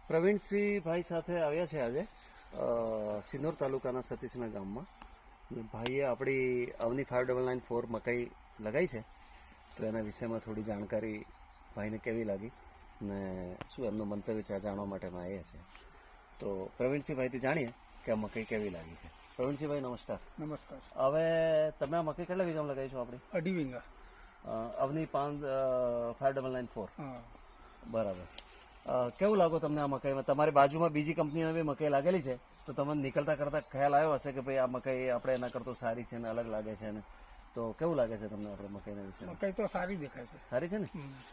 પ્રવીણસિંહ ભાઈ સાથે આવ્યા છે આજે સિનોર તાલુકાના સતીશના ગામમાં. ભાઈએ આપણી અવની 5994 મકાઈ લગાવી છે, તો એના વિષયમાં થોડી જાણકારી ભાઈને કેવી લાગી ને શું એમનું મંતવ્ય છે આ જાણવા માટે અમે આવ્યા છે. તો પ્રવીણસિંહ ભાઈથી જાણીએ કે આ મકાઈ કેવી લાગી છે. પ્રવીણસિંહ ભાઈ નમસ્કાર. નમસ્કાર. હવે તમે આ મકાઈ કેટલા વીઘામાં લગાવી છો આપણી? 2.5 વીઘા. અવની 5994. હા, બરાબર. કેવું લાગો તમને આ મકાઈમાં? તમારી બાજુમાં બીજી કંપનીઓ બી મકાઈ લાગેલી છે, તો તમને નીકળતા કરતા ખ્યાલ આવ્યો હશે કે ભાઈ આ મકાઈ આપણે એના કરતો સારી છે ને અલગ લાગે છે ને, તો કેવું લાગે છે તમને આપણે મકાઈના વિશે? મકાઈ તો સારી દેખાય છે. સારી છે ને.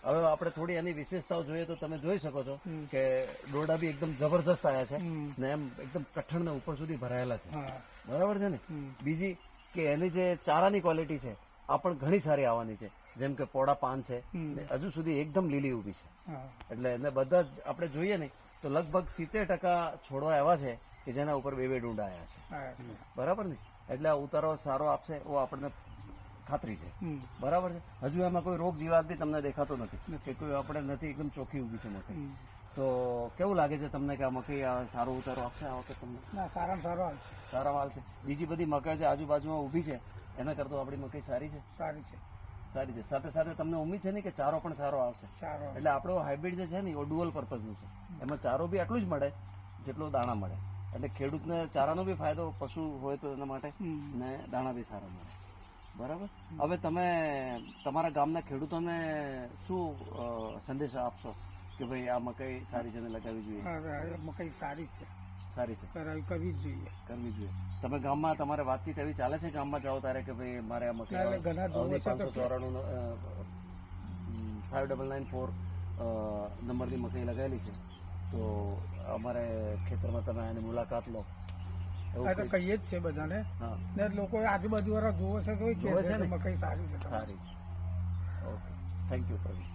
હવે આપણે થોડી એની વિશેષતાઓ જોઈએ તો તમે જોઈ શકો છો કે ડોડા બી એકદમ જબરજસ્ત આવ્યા છે ને એમ એકદમ કઠણ ને ઉપર સુધી ભરાયેલા છે. બરાબર છે ને. બીજી કે એની જે ચારાની ક્વોલિટી છે આ પણ ઘણી સારી આવવાની છે, જેમ કે પોડા પાન છે હજુ સુધી એકદમ લીલી ઉભી છે. એટલે એને બધા જ આપણે જોઈએ ને તો લગભગ 70% છોડવા એવા છે કે જેના ઉપર બે ડુંડા આવ્યા છે. બરાબર ને. એટલે આ ઉતારો સારો આપશે એવો આપણને ખાતરી છે. બરાબર છે. હજુ એમાં કોઈ રોગ જીવાત બી તમને દેખાતો નથી કે કોઈ આપણે નથી, એકદમ ચોખ્ખી ઉભી છે મકાઈ. તો કેવું લાગે છે તમને કે આ મકાઈ સારો ઉતારો આપશે આ વખતે તમને? સારામાં સારો આવશે. સારા માલ છે. બીજી બધી મકાઈ જે આજુબાજુમાં ઉભી છે એના કરતો આપણી મકાઈ સારી છે. સારી છે. સારી છે. સાથે સાથે તમને ઉમ્મીદ છે ને કે ચારો પણ સારો આવશે. સારો. એટલે આપણો હાઇબ્રિડ જે છે ને એ ડુઅલ પર્પઝનું છે. એમાં ચારો બી આટલું જ મળે જેટલો દાણા મળે. એટલે ખેડૂતને ચારાનો બી ફાયદો પશુ હોય તો એના માટે ને દાણા બી સારા મળે. બરાબર. હવે તમે તમારા ગામના ખેડૂતોને શું સંદેશો આપશો કે ભાઈ આ મકાઈ સારી છે ને લગાવવી જોઈએ? મકાઈ સારી છે. સારી છે. કરવી જ જોઈએ. કરવી જોઈએ. તમે ગામમાં તમારે વાતચીત એવી ચાલે છે ગામમાં જાઓ ત્યારે કે ભાઈ મારે આ મકાઈ 594 5994 નંબરની મકાઈ લગાવેલી છે, તો અમારે ખેતરમાં તમે આની મુલાકાત લો. તો કહીએ જ છે બધાને. ને લોકો આજુબાજુ વાળા જોવે છે તો કે મકાઈ સારી છે. સારી છે. Okay, thank you Pravin.